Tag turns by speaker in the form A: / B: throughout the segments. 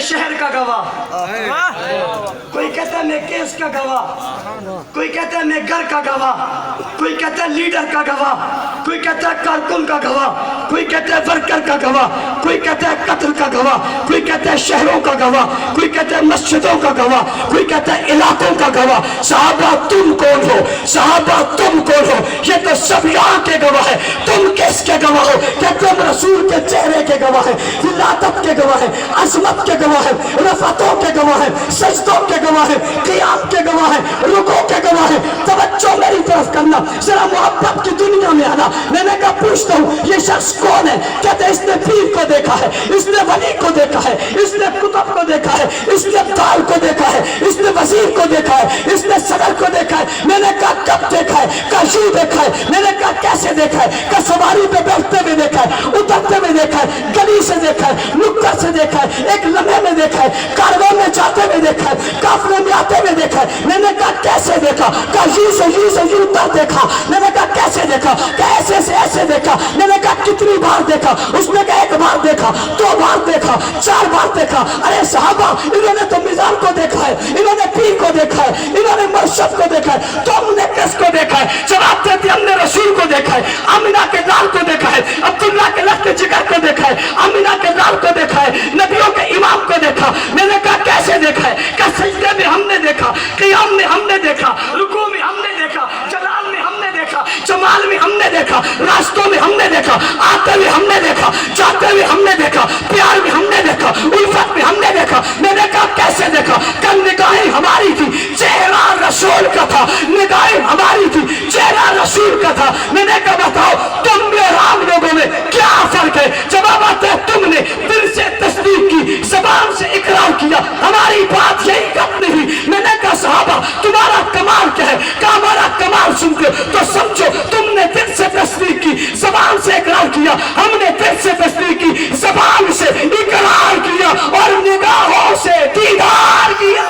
A: شہر کا گواہ، کوئی کہتا ہے میں کیس کا گواہ، کوئی کہتا ہے میں گھر کا گواہ، کوئی کہتا ہے لیڈر کا گواہ، کوئی کہتا ہے کارکن کا گواہ، کوئی کہتا ہے ورکر کا گواہ، کوئی کہتا ہے قتل کا گواہ، کوئی کہتا ہے شہروں کا گواہ، کوئی کہتا ہے مسجدوں کا گواہ، کوئی کہتا ہے علاقوں کا گواہ۔ صحابہ تم کون ہو؟ صحابہ تم کون ہو؟ یہ تو سب یہاں کے گواہ ہیں۔ تم کس کے گواہ ہو؟ کہ تم رسول کے چہرے کے گواہ ہیں، ولادت کے گواہ ہیں، عظمت کے گواہ ہیں، رفعتوں کے گواہ ہیں، سجدوں کے گواہ ہیں، قیام کے گواہ ہیں، رکوع کے گواہ ہیں۔ توجہ میری طرف کرنا، ذرا محبت کی دنیا میں آنا۔ میں نے کہا پوچھتا ہوں یہ شخص کون ہے؟ کہتے ہیں اس نے پیر کو دیکھا ہے، اس نے ولی کو دیکھا ہے، اس نے کتب کو دیکھا ہے، اس نے دال کو دیکھا ہے، اس نے وزیر کو دیکھا ہے، اس نے صدر کو دیکھا ہے۔ میں نے کہا کب دیکھا ہے؟ کہا یوں دیکھا ہے۔ میں نے کہا کیسے دیکھا ہے؟ کہ سواری پہ بیٹھتے ہوئے دیکھا ہے، اترتے ہوئے دیکھا ہے، گلی سے دیکھا ہے، نکڑ سے دیکھا ہے، ایک لمحے میں دیکھا ہے، کاروان میں جاتے ہوئے دیکھا ہے، قافلے میں آتے ہوئے دیکھا ہے۔ میں نے کہا کیسے دیکھا؟ کہا یوں سے یوں تک دیکھا۔ میں نے کہا کیسے دیکھا؟ کہ ایسے سے ایسے دیکھا۔ میں نے کہا کتنی بار دیکھا؟ اس نے کہا ایک بار دیکھا، دو بار دیکھا، چار بار دیکھا۔ ارے صحابہ انہوں نے تو میزان کو دیکھا ہے، انہوں نے پیر کو دیکھا ہے، انہوں نے مرشد کو دیکھا ہے، تم نے کس کو دیکھا ہے؟ جواب دیتے ہم نے رسول کو دیکھا ہے، آمینہ کے لال کو دیکھا ہے، عبداللہ کے لخت جگر کو دیکھا ہے، آمینہ کے لال کو دیکھا ہے، نبیوں کے امام کو دیکھا۔ میں نے کہا کیسے دیکھا ہے؟ کہ سجدے میں ہم نے دیکھا، قیام میں ہم نے دیکھا، رکوع میں ہم نے دیکھا، جلال میں ہم نے دیکھا، جمال میں ہم نے دیکھا، راستوں میں ہم نے دیکھا، آتے ہوئے ہم نے دیکھا، جاتے ہوئے ہم نے دیکھا، پیار میں ہم نے دیکھا، الفت میں ہم نے دیکھا۔ میں نے کہا کیسے دیکھا؟ کہ نگاہیں ہماری تھی، چہرہ رسول کا تھا، نگاہیں ہماری تھی، چہرہ رسول کا تھا۔ میں نے کہا بتاؤ تم میں اور عام لوگوں میں کیا فرق ہے؟ جواب آتا ہے تم نے دل سے تصدیق کی، زبان سے اقرار کیا، ہماری بات یہی کب نہیں ہوئی۔ میں نے کہا صحابہ تمہارا کمال کیا ہے؟ کہ ہمارا کمال سنتے ہو تو سمجھو تم نے دل سے تصدیق کی، زبان سے اقرار کیا، ہم نے دل سے تصدیق کی، زبان سے اقرار کیا اور نگاہوں سے دیدار کیا۔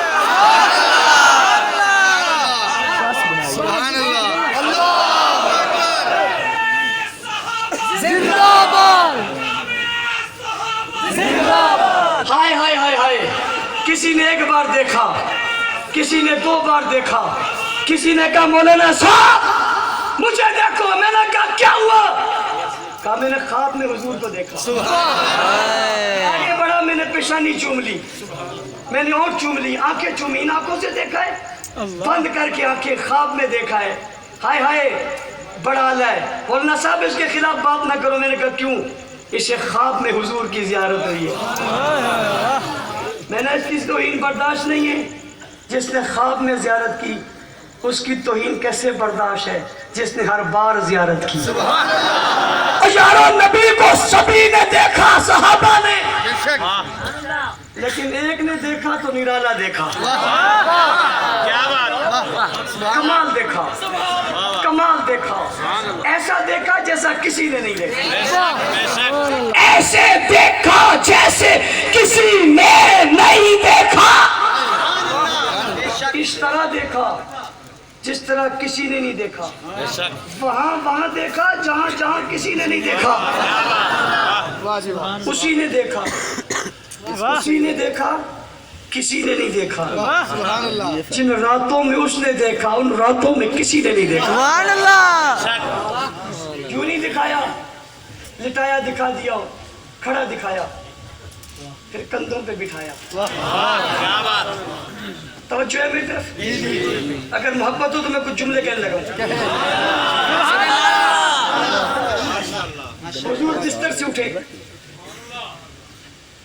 A: ہائے ہائے ہائے ہائے، کسی نے ایک بار دیکھا، کسی نے دو بار دیکھا، کسی نے کہا مولانا صاحب مجھے دیکھو۔ میں نے کہا کیا ہوا؟ کہا میں نے خواب میں حضور کو دیکھا۔ آگے بڑھا، میں نے پیشانی چوم لی، میں نے اور چوم لی، آنکھیں چومی، ان آنکھوں سے دیکھا ہے، بند کر کے آنکھیں، خواب میں دیکھا ہے۔ ہائے ہائے بڑا اعلیٰ ہے۔ مولانا صاحب اس کے خلاف بات نہ کرو۔ میں نے کہا کیوں؟ اسے خواب میں حضور کی زیارت ہوئی ہے۔ میں نے اس کی توہین برداشت نہیں ہے، جس نے خواب میں زیارت کی اس کی توہین کیسے برداشت ہے جس نے ہر بار زیارت کی؟ یارو نبی کو سبھی نے دیکھا، صحابہ نے، لیکن ایک نے دیکھا تو نرالا دیکھا، کمال دیکھا، کمال دیکھا، ایسا دیکھا جیسا کسی نے نہیں دیکھا، ایسے دیکھا جیسے کسی نے نہیں دیکھا، اس طرح دیکھا جس طرح کسی نے نہیں دیکھا، وہاں دیکھا جہاں کسی نے نہیں دیکھا، اسی نے دیکھا، اسی نے دیکھا کسی نے نہیں دیکھا، جن راتوں میں اس نے دیکھا ان راتوں میں کسی نے نہیں دیکھا۔ کیوں نہیں دکھایا؟ لٹایا دکھا دیا، کھڑا دکھایا، پھر کندھوں پہ بٹھایا۔ توجہ ہے میری طرف؟ اگر محبت ہو تو میں کچھ جملے کہنے لگا ہوں۔ حضور بستر سے اٹھے،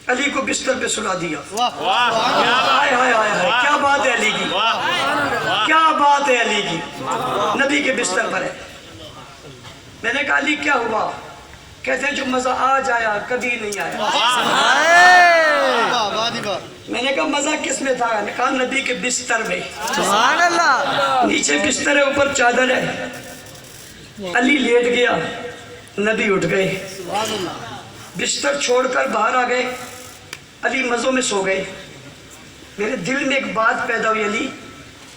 A: علی کو بستر پہ سلا دیا۔ ہائے ہائے ہائے ہائے، کیا بات ہے علی کی، کیا بات ہے علی کی، نبی کے بستر پر ہے۔ میں نے کہا علی کیا ہوا؟ کہتے ہیں جو مزہ آج آیا کبھی نہیں آیا۔ میں نے کہا مزہ کس میں تھا؟ میں نے کہا نبی کے بستر میں۔ سبحان اللہ۔ نیچے بستر ہے، اوپر چادر ہے، علی لیٹ گیا، نبی اٹھ گئے، بستر چھوڑ کر باہر آ گئے، علی مزوں میں سو گئے۔ میرے دل میں ایک بات پیدا ہوئی، علی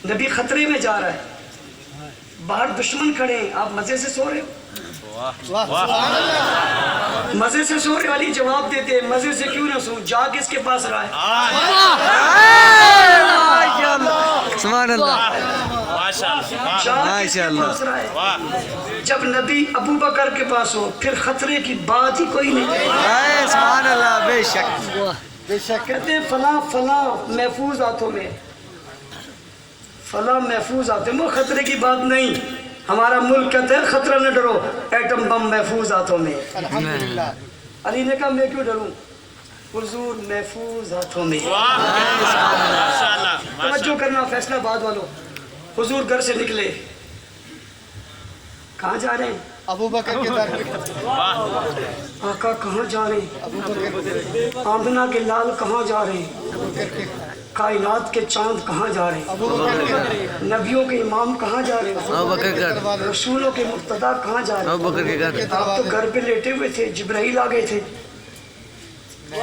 A: نبی خطرے میں جا رہا ہے، باہر دشمن کھڑے ہیں، آپ مزے سے سو رہے ہو؟ مزے سے سونے والی جواب دیتے ہیں مزے سے کیوں نہ سو جا کس کے پاس رہا ہے
B: سبحان اللہ
A: جا کس کے پاس رہا ہے جب نبی ابو بکر کے پاس ہو پھر خطرے کی بات ہی کوئی نہیں
B: سبحان اللہ بے شک
A: کہتے ہیں فلاں فلاں محفوظ ہاتھوں میں فلاں محفوظ ہاتھوں میں خطرے کی بات نہیں ہمارا ملک کہتے ہیں خطرہ نہ ڈرو ایٹم بم محفوظ ہاتھوں میں علی نے کہا میں کیوں ڈروں حضور محفوظ ہاتھوں میں توجہ کرنا فیصلہ آباد والوں حضور گھر سے نکلے کہاں جا رہے ہیں
C: ابو بکر کے در
A: آقا کہاں جا رہے ہیں آمنہ کے لال کہاں جا رہے ہیں کائنات کے چاند کہاں جا رہے ہیں نبیوں کے امام کہاں جا رہے ہیں
B: ابو بکر کے گھر
A: رسولوں کے مقتدی کہاں جا رہے
B: ابو بکر کے گھر
A: ہیں آپ تو گھر پہ لیٹے ہوئے تھے جبرائیل آ گئے تھے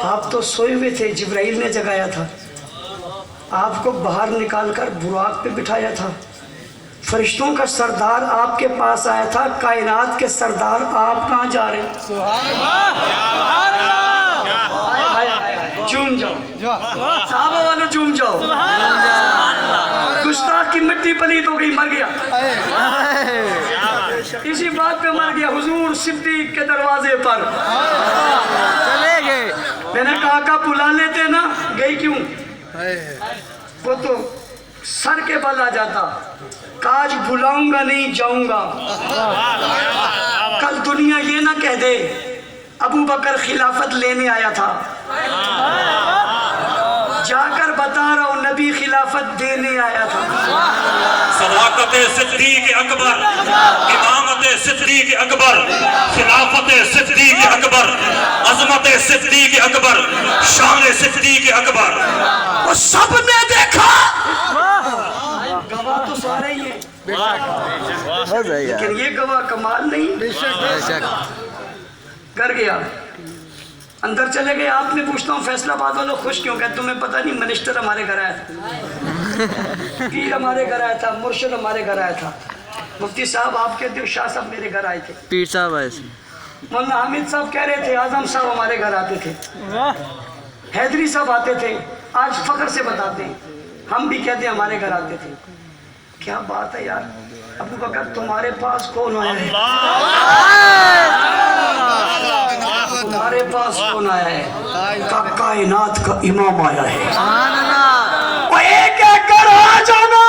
A: آپ تو سوئے ہوئے تھے جبرائیل نے جگایا تھا آپ کو باہر نکال کر براق پہ بٹھایا تھا فرشتوں کا سردار آپ کے پاس آیا تھا کائنات کے سردار آپ کہاں جا رہے ہیں جھوم جاؤ صحابہ والوں جھوم جاؤ گستاخ کی مٹی پلیت ہو گئی مر گیا اسی بات پہ مر گیا حضور صدیق کے دروازے پر
B: چلے گئے
A: میں نے کہا کہ بلا لیتے نا گئی کیوں وہ تو سر کے بل آ جاتا کاج بلاؤں گا نہیں جاؤں گا کل دنیا یہ نہ کہہ دے ابو بکر خلافت لینے آیا تھا جا کر بتا رہا ہوں نبی خلافت دینے آیا تھا
D: صداقت صدیق اکبر امامت صدیق اکبر خلافت صدیق اکبر عظمت صدیق اکبر شان صدیق اکبر
A: وہ سب نے دیکھا گواہ تو سارے ہی ہیں لیکن یہ گواہ کمال نہیں
B: بے شک
A: کر گیا اندر چلے گئے آپ میں پوچھتا ہوں فیصلہ آباد والوں خوش کیوں کہ تمہیں پتہ نہیں منسٹر ہمارے گھر آیا تھا پیر ہمارے گھر آیا تھا مرشد ہمارے گھر آیا تھا مفتی صاحب آپ کہتے ہو شاہ صاحب میرے گھر آئے تھے
B: پیر صاحب ایسے
A: مولانا حامد صاحب کہہ رہے تھے اعظم صاحب ہمارے گھر آتے تھے حیدری صاحب آتے تھے آج فخر سے بتاتے ہیں ہم بھی کہتے ہیں ہمارے گھر آتے تھے کیا بات ہے یار ابو بکر تمہارے پاس کون آیا ہے تمہارے پاس کون آیا ہے کائنات کا امام آیا ہے وہ ایک ایک کر آ جانا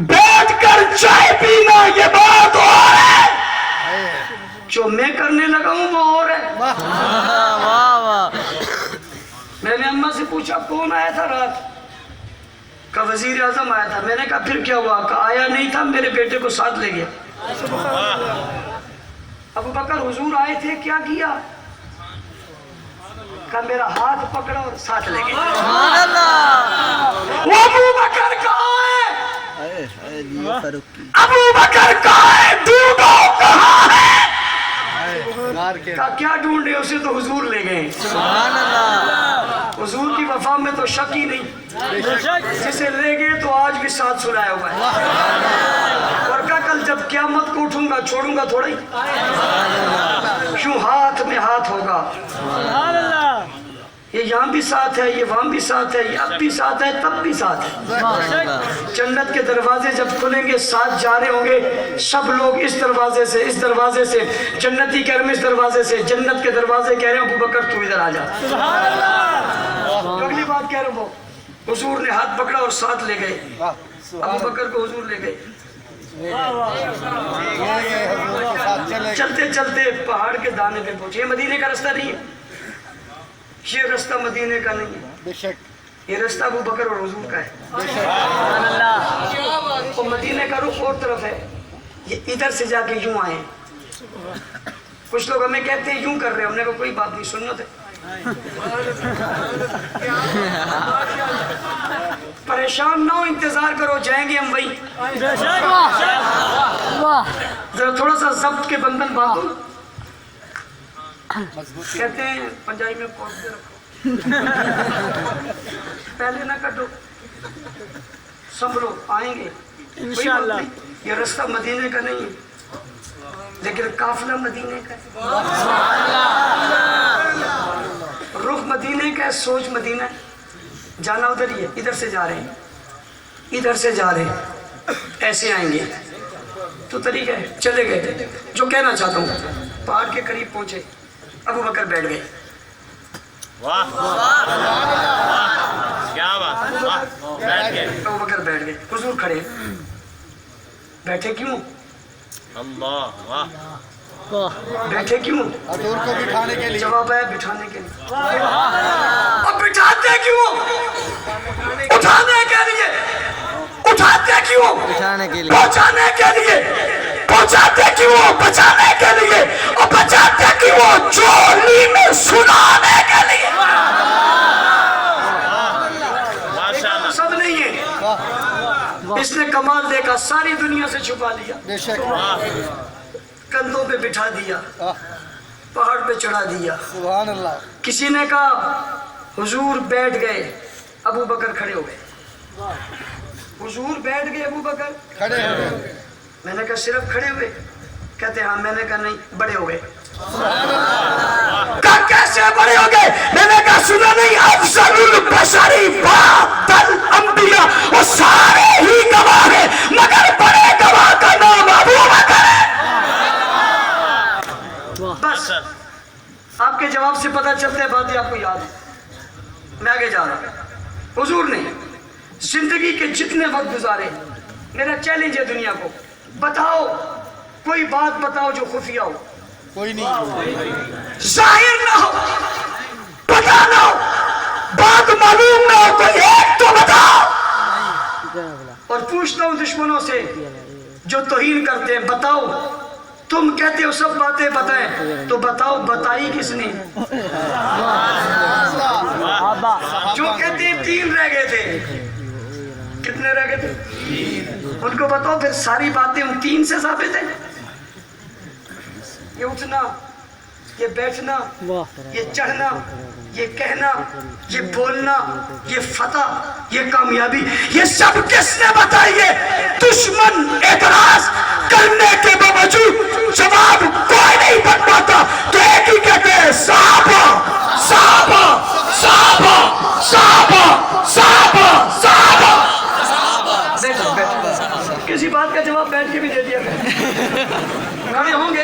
A: بیٹھ کر چائے پینا یہ بات اور ہے جو میں کرنے لگا ہوں وہ اور ہے میں نے اماں سے پوچھا کون آیا تھا رات کا وزیر اعظم آیا تھا میں نے کہا پھر کیا ہوا کہ آیا نہیں تھا میرے بیٹے کو ساتھ لے گیا ابو بکر حضور آئے تھے کیا کیا کہ میرا ہاتھ پکڑا اور ساتھ لے گیا وہ ابو بکر کہاں ہے ابو بکر کہاں ہے ڈھونڈو کہاں ہے کیا ڈھونڈے اسے تو حضور لے گئے حضور کی وفا میں تو شک ہی نہیں جسے لے گئے تو آج بھی ساتھ سنایا ہوا ہے اور کہا کل جب قیامت کو اٹھوں گا چھوڑوں گا تھوڑا ہی کیوں ہاتھ میں ہاتھ ہوگا یہ یہاں بھی ساتھ ہے یہ وہاں بھی ساتھ ہے یہ اب بھی ساتھ ہے تب بھی ساتھ ہے جنت کے دروازے جب کھلیں گے ساتھ جا رہے ہوں گے سب لوگ اس دروازے سے جنتی کہہ رہے ہیں اس دروازے سے جنت کے دروازے کہہ رہے ہیں ابو بکر تو ادھر آ جا اگلی بات کہہ رہا ہوں حضور نے ہاتھ پکڑا اور ساتھ لے گئے ابو بکر کو حضور لے گئے چلتے چلتے پہاڑ کے دانے پہ پہنچے یہ مدینے کا رستہ نہیں ہے یہ رستہ مدینے کا نہیں ہے
C: بے شک
A: یہ رستہ ابو بکر اور حضور کا ہے وہ مدینے کا رخ اور طرف ہے یہ ادھر سے جا کے یوں آئے کچھ لوگ ہمیں کہتے ہیں یوں کر رہے ہیں ہم نے کہا کوئی بات نہیں سنت ہے پریشان نہ ہو انتظار کرو جائیں گے ہم وہی ذرا تھوڑا سا ضبط کے بندھن باندھو کہتے ہیں پنجابی میں پہنچتے رکھو پہلے نہ کٹو سنبھلو آئیں گے انشاءاللہ یہ رستہ مدینے کا نہیں ہے لیکن قافلہ مدینے کا ہے، رخ مدینے کا ہے، سوچ مدینہ ہے، جانا ادھر ہی ہے، ادھر سے جا رہے ہیں، ادھر سے جا رہے ہیں، ایسے آئیں گے تو طریقہ ہے، چلے گئے۔ جو کہنا چاہتا ہوں، پہاڑ کے قریب پہنچے، ابو بکر بیٹھ گئے، ابو بکر بیٹھ گئے، حضور کھڑے، بیٹھے کیوں؟ بیٹھے کیوں؟
C: حضور کو بٹھانے کے لیے،
A: جواب ہے بٹھانے کے لیے۔ اور بٹھاتے کیوں؟ اٹھانے کے لیے۔ اٹھاتے کیوں؟
B: بٹھانے کے لیے۔
A: پہنچانے کے لیے۔ پہنچاتے کیوں؟ بچانے کے لیے۔ اور بچاتے کیوں؟ چولی میں سنانے کے لیے۔ سب نہیں ہے، اس نے کمال دیکھا، ساری دنیا سے چھپا لیا،
C: بے شک،
A: کندھوں پہ بٹھا دیا، پہاڑ پہ چڑھا دیا۔
C: سبحان اللہ،
A: کسی نے کہا حضور بیٹھ گئے، ابو بکر کھڑے ہو گئے۔ حضور بیٹھ گئے، ابو بکر
C: کھڑے ہو گئے،
A: میں نے کہا صرف کھڑے ہوئے؟ کہتے ہاں۔ میں نے کہا نہیں، بڑے ہو گئے۔ کہا کیسے بڑے ہو گئے؟ میں نے کہا سنا نہیں، افضل البشری بعد الانبیاء، وہ سارے ہی گواہ ہیں مگر بڑے گواہ کا نام ابو بکر ہے۔ بس آپ کے جواب سے پتہ چلتا ہے، باتیں آپ کو یاد ہے۔ میں آگے جا رہا ہوں۔ حضور نے زندگی کے جتنے وقت گزارے، میرا چیلنج ہے دنیا کو، بتاؤ کوئی بات بتاؤ جو خفیہ ہو،
C: کوئی نہیں،
A: ظاہر نہ ہو، پتہ نہ ہو، بات معلوم نہ ہو، کوئی ایک تو بتاؤ۔ اور پوچھتا ہوں دشمنوں سے جو توہین کرتے ہیں، بتاؤ تم کہتے ہو سب باتیں بتائیں، تو بتاؤ بتائی کس نے؟ جو کہتے ہیں 3 رہ گئے تھے، کتنے رہ گئے تھے؟ ان کو بتاؤ پھر ساری باتیں ان 3 سے ثابت ہیں۔ یہ اٹھنا، یہ بیٹھنا، یہ چڑھنا، یہ کہنا، یہ بولنا، یہ فتح، یہ کامیابی، یہ سب کس نے بتائی ہے؟ دشمن اعتراض کرنے کے باوجود جواب کوئی نہیں بن پاتا، تو ایک ہی کہتے ہیں صحابہ، صحابہ، صحابہ، صحابہ، صحابہ، صحابہ۔ کسی بات کا جواب بیٹھ کے بھی دے دیا۔ کھڑے ہوں گے،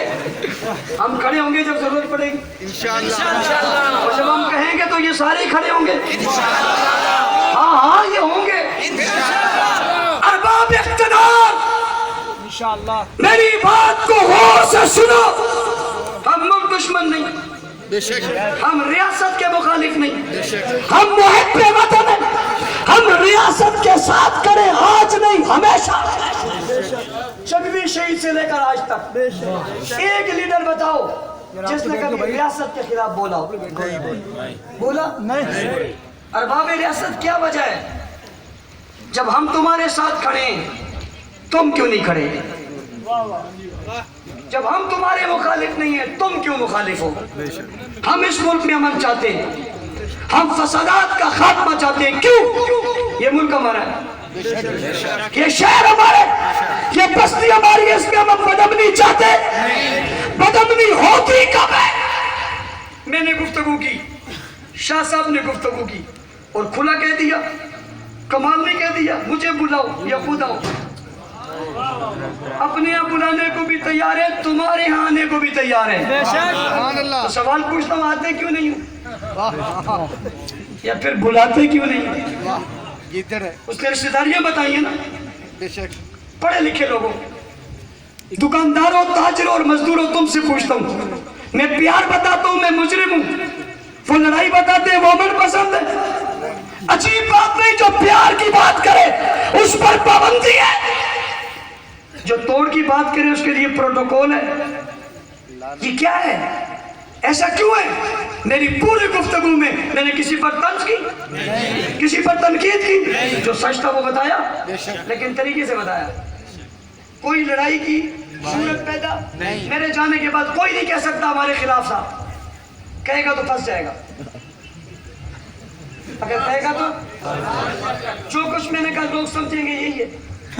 A: ہم کھڑے ہوں گے جب ضرورت پڑے گی انشاءاللہ، اور جب ہم کہیں گے تو یہ سارے کھڑے ہوں گے ہاں ہاں یہ ہوں گے ارباب اقتدار، میری بات کو غور سے سنو۔ ہم ملک دشمن نہیں،
C: بے شک،
A: ہم ریاست کے مخالف نہیں، ہم محب وطن ہیں، ہم ریاست کے ساتھ کریں آج نہیں ہمیشہ، چگوی شہید سے لے کر آج تک۔ ایک لیڈر بتاؤ جس نے کبھی ریاست کے خلاف بولا ہو؟ بولا نہیں۔ ارباب ریاست کیا وجہ ہے؟ جب ہم تمہارے ساتھ کھڑے ہیں تم کیوں نہیں کھڑے؟ جب ہم تمہارے مخالف نہیں ہیں تم کیوں مخالف ہو؟ ہم اس ملک میں امن چاہتے ہیں، ہم فسادات کا خاتمہ چاہتے ہیں، کیوں؟ یہ ملک ہمارا ہے، یہ شہر ہمارے، یہ بستی ہماری ہے، اس میں ہم بدامنی چاہتے ہیں۔ بدامنی ہوتی کب ہے؟ میں نے گفتگو کی، شاہ صاحب نے گفتگو کی اور کھلا کہہ دیا، کمال نے کہہ دیا مجھے بلاؤ یا خود آؤ۔ اپنے یہاں بلانے کو بھی تیار ہے، تمہارے یہاں آنے کو بھی تیار ہے۔
C: سبحان اللہ،
A: تو سوال پوچھتا ہوں آتے کیوں نہیں ہوں؟ یا پھر بلاتے کیوں نہیں ہوں؟
C: ادھر ہے،
A: اس نے رشتہ داریاں بتائیے نا،
C: بے شک،
A: پڑھے لکھے لوگوں، دکانداروں، تاجروں اور مزدوروں، تم سے پوچھتا ہوں، میں پیار بتاتا ہوں میں مجرم ہوں، وہ لڑائی بتاتے ہیں وہ من پسند ہے؟ عجیب بات نہیں، جو پیار کی بات کرے اس پر پابندی ہے، جو توڑ کی بات کرے اس کے لیے پروٹوکول ہے۔ یہ کیا ہے؟ ایسا کیوں ہے؟ میری پوری گفتگو میں میں نے کسی پر طنز کی، کسی پر تنقید کی، جو سچ تھا وہ بتایا، لیکن طریقے سے بتایا۔ کوئی لڑائی کی صورت پیدا میرے جانے کے بعد کوئی نہیں کہہ سکتا ہمارے خلاف تھا، کہے گا تو پھنس جائے گا، اگر کہے گا تو جو کچھ میں نے کہا لوگ سمجھیں گے یہی ہے،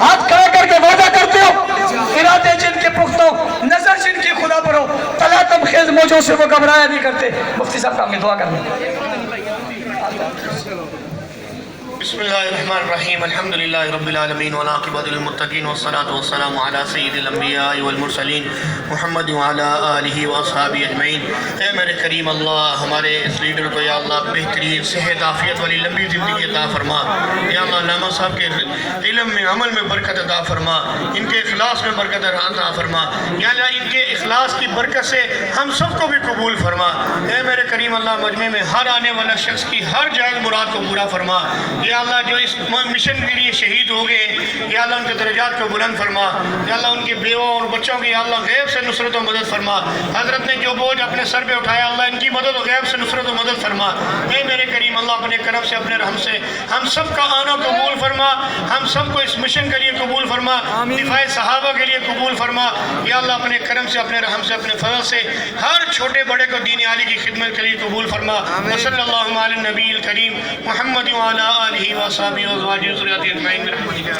A: ہاتھ کھڑا کر کے وعدہ کرتے ہو، ارادے جن کے پختہ ہو، نظر جن کی خدا پر ہو، تلاتم خیز موجوں سے وہ گھبرایا نہیں کرتے. مفتی صاحب کا ہمیں دعا کرنا.
E: بسم اللہ الرحمن الرحیم الحمد للہ رب العالمین والعاقبۃ للمتقین والصلاة والسلام علی سید الانبیاء والمرسلین محمد وعلی آلہ واصحابہ اجمعین. اے میرے کریم اللہ، ہمارے اس لیڈر کو یا اللہ بہترین صحت عافیت والی لمبی زندگی عطا فرما. یا اللہ علامہ صاحب کے علم میں عمل میں برکت عطا فرما، ان کے اخلاص میں برکت عطا فرما. یا اللہ ان کے اخلاص کی برکت سے ہم سب کو بھی قبول فرما. اے میرے کریم اللہ، مجمع میں ہر آنے والا شخص کی ہر جائز مراد کو پورا فرما. یا اللہ جو اس مشن کے لیے شہید ہو گئے، یا اللہ ان کے درجات کو بلند فرما. یا اللہ ان کے بیوہ اور بچوں کی یا اللہ غیب سے نصرت و مدد فرما. حضرت نے جو بوجھ اپنے سر پہ اٹھایا، اللہ ان کی مدد و غیب سے نصرت و مدد فرما. اے میرے کریم اللہ، اپنے کرم سے اپنے رحم سے ہم سب کا آنا قبول فرما، ہم سب کو اس مشن کے لیے قبول فرما، دفاع صحابہ کے لیے قبول فرما. یا اللہ اپنے کرم سے اپنے رحم سے اپنے فضل سے ہر چھوٹے بڑے کو دین عالی کی خدمت کے لیے قبول فرما. وصلی اللہ علی النبی الکریم محمد وعلی آلہ وصحبہ وازواجہ وذریتہ اجمعین برحمتک.